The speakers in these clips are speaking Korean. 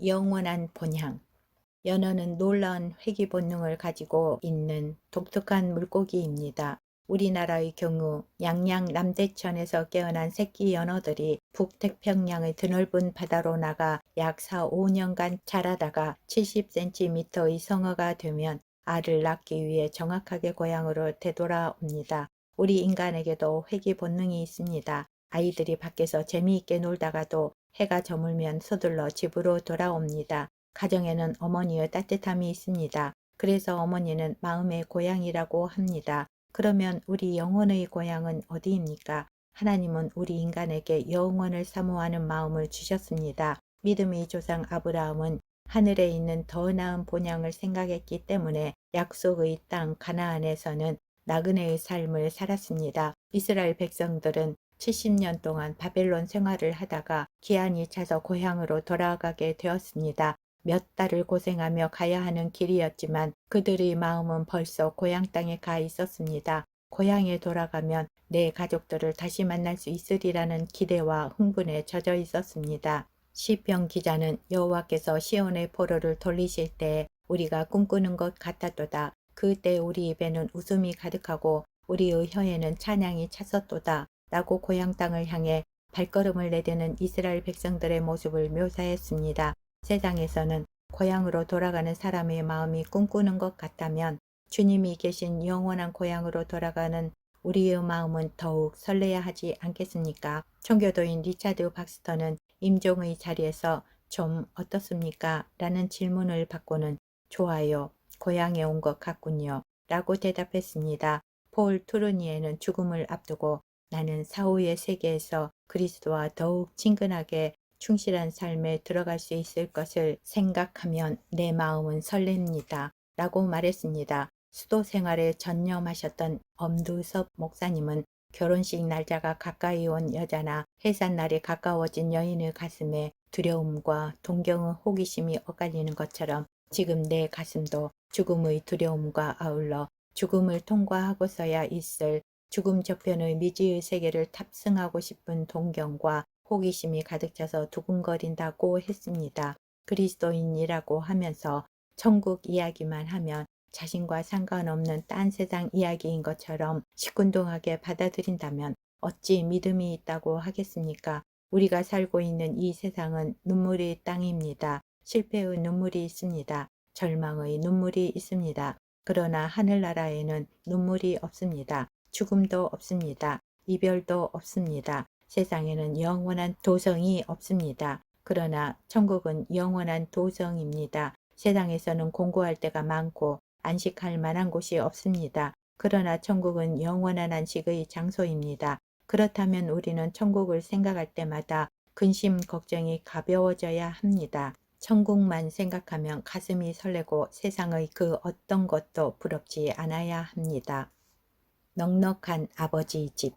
영원한 본향. 연어는 놀라운 회귀 본능을 가지고 있는 독특한 물고기입니다. 우리나라의 경우 양양 남대천에서 깨어난 새끼 연어들이 북태평양의 드넓은 바다로 나가 약 4, 5년간 자라다가 70cm의 성어가 되면 알을 낳기 위해 정확하게 고향으로 되돌아옵니다. 우리 인간에게도 회귀 본능이 있습니다. 아이들이 밖에서 재미있게 놀다가도 해가 저물면 서둘러 집으로 돌아옵니다. 가정에는 어머니의 따뜻함이 있습니다. 그래서 어머니는 마음의 고향이라고 합니다. 그러면 우리 영혼의 고향은 어디입니까? 하나님은 우리 인간에게 영원을 사모하는 마음을 주셨습니다. 믿음의 조상 아브라함은 하늘에 있는 더 나은 본향을 생각했기 때문에 약속의 땅 가나안에서는 나그네의 삶을 살았습니다. 이스라엘 백성들은 70년 동안 바벨론 생활을 하다가 기한이 차서 고향으로 돌아가게 되었습니다. 몇 달을 고생하며 가야 하는 길이었지만 그들의 마음은 벌써 고향 땅에 가 있었습니다. 고향에 돌아가면 내 가족들을 다시 만날 수 있으리라는 기대와 흥분에 젖어 있었습니다. 시편 기자는 여호와께서 시온의 포로를 돌리실 때 우리가 꿈꾸는 것 같았도다. 그때 우리 입에는 웃음이 가득하고 우리의 혀에는 찬양이 찼었도다. 라고 고향 땅을 향해 발걸음을 내딛는 이스라엘 백성들의 모습을 묘사했습니다. 세상에서는 고향으로 돌아가는 사람의 마음이 꿈꾸는 것 같다면 주님이 계신 영원한 고향으로 돌아가는 우리의 마음은 더욱 설레야 하지 않겠습니까? 청교도인 리차드 박스터는 임종의 자리에서 좀 어떻습니까? 라는 질문을 받고는 좋아요. 고향에 온 것 같군요. 라고 대답했습니다. 폴 투르니에는 죽음을 앞두고 나는 사후의 세계에서 그리스도와 더욱 친근하게 충실한 삶에 들어갈 수 있을 것을 생각하면 내 마음은 설렙니다. 라고 말했습니다. 수도 생활에 전념하셨던 엄두섭 목사님은 결혼식 날짜가 가까이 온 여자나 해산날이 가까워진 여인의 가슴에 두려움과 동경의 호기심이 엇갈리는 것처럼 지금 내 가슴도 죽음의 두려움과 아울러 죽음을 통과하고서야 있을 죽음 저편의 미지의 세계를 탑승하고 싶은 동경과 호기심이 가득 차서 두근거린다고 했습니다. 그리스도인이라고 하면서 천국 이야기만 하면 자신과 상관없는 딴 세상 이야기인 것처럼 시큰둥하게 받아들인다면 어찌 믿음이 있다고 하겠습니까? 우리가 살고 있는 이 세상은 눈물의 땅입니다. 실패의 눈물이 있습니다. 절망의 눈물이 있습니다. 그러나 하늘나라에는 눈물이 없습니다. 죽음도 없습니다. 이별도 없습니다. 세상에는 영원한 도성이 없습니다. 그러나 천국은 영원한 도성입니다. 세상에서는 공고할 때가 많고 안식할 만한 곳이 없습니다. 그러나 천국은 영원한 안식의 장소입니다. 그렇다면 우리는 천국을 생각할 때마다 근심 걱정이 가벼워져야 합니다. 천국만 생각하면 가슴이 설레고 세상의 그 어떤 것도 부럽지 않아야 합니다. 넉넉한 아버지 집.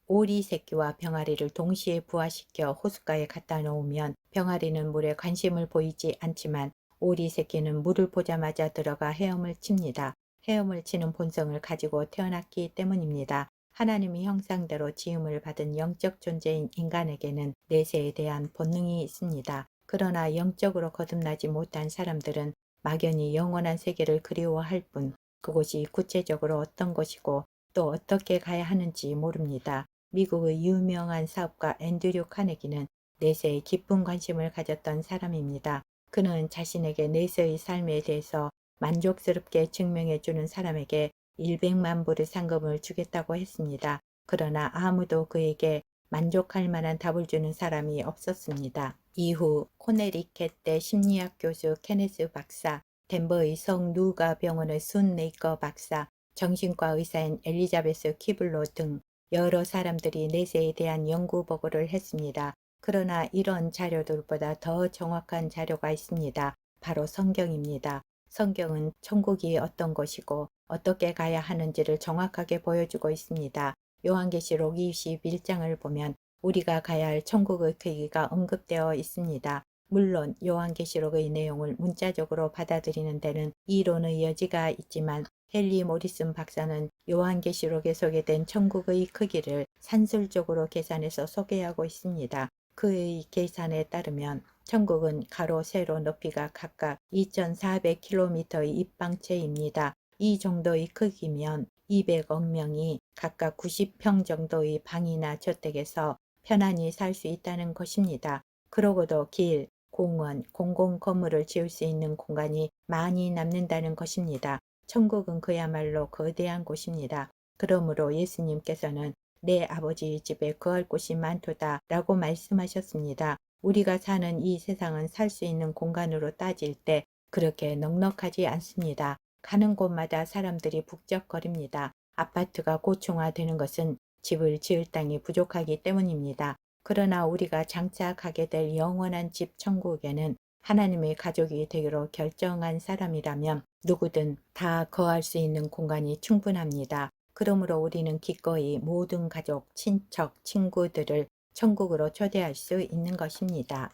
오리 새끼와 병아리를 동시에 부화시켜 호숫가에 갖다 놓으면 병아리는 물에 관심을 보이지 않지만 오리 새끼는 물을 보자마자 들어가 헤엄을 칩니다. 헤엄을 치는 본성을 가지고 태어났기 때문입니다. 하나님의 형상대로 지음을 받은 영적 존재인 인간에게는 내세에 대한 본능이 있습니다. 그러나 영적으로 거듭나지 못한 사람들은 막연히 영원한 세계를 그리워할 뿐 그곳이 구체적으로 어떤 곳이고 또 어떻게 가야 하는지 모릅니다. 미국의 유명한 사업가 앤드류 카네기는 내세에 깊은 관심을 가졌던 사람입니다. 그는 자신에게 내세의 삶에 대해서 만족스럽게 증명해주는 사람에게 100만 불의 상금을 주겠다고 했습니다. 그러나 아무도 그에게 만족할 만한 답을 주는 사람이 없었습니다. 이후 코네리켓대 심리학 교수 케네스 박사, 덴버의 성 누가 병원의 순 네이커 박사, 정신과 의사인 엘리자베스 키블로 등 여러 사람들이 내세에 대한 연구 보고를 했습니다. 그러나 이런 자료들보다 더 정확한 자료가 있습니다. 바로 성경입니다. 성경은 천국이 어떤 것이고 어떻게 가야 하는지를 정확하게 보여주고 있습니다. 요한계시록 21장을 보면 우리가 가야 할 천국의 크기가 언급되어 있습니다. 물론 요한계시록의 내용을 문자적으로 받아들이는 데는 이론의 여지가 있지만 헨리 모리슨 박사는 요한계시록에 소개된 천국의 크기를 산술적으로 계산해서 소개하고 있습니다. 그의 계산에 따르면 천국은 가로 세로 높이가 각각 2,400km의 입방체입니다. 이 정도의 크기면 200억 명이 각각 90평 정도의 방이나 저택에서 편안히 살 수 있다는 것입니다. 그러고도 길, 공원, 공공건물을 지을 수 있는 공간이 많이 남는다는 것입니다. 천국은 그야말로 거대한 곳입니다. 그러므로 예수님께서는 내 아버지 집에 거할 곳이 많도다 라고 말씀하셨습니다. 우리가 사는 이 세상은 살 수 있는 공간으로 따질 때 그렇게 넉넉하지 않습니다. 가는 곳마다 사람들이 북적거립니다. 아파트가 고층화되는 것은 집을 지을 땅이 부족하기 때문입니다. 그러나 우리가 장차 가게 될 영원한 집 천국에는 하나님의 가족이 되기로 결정한 사람이라면 누구든 다 거할 수 있는 공간이 충분합니다. 그러므로 우리는 기꺼이 모든 가족, 친척, 친구들을 천국으로 초대할 수 있는 것입니다.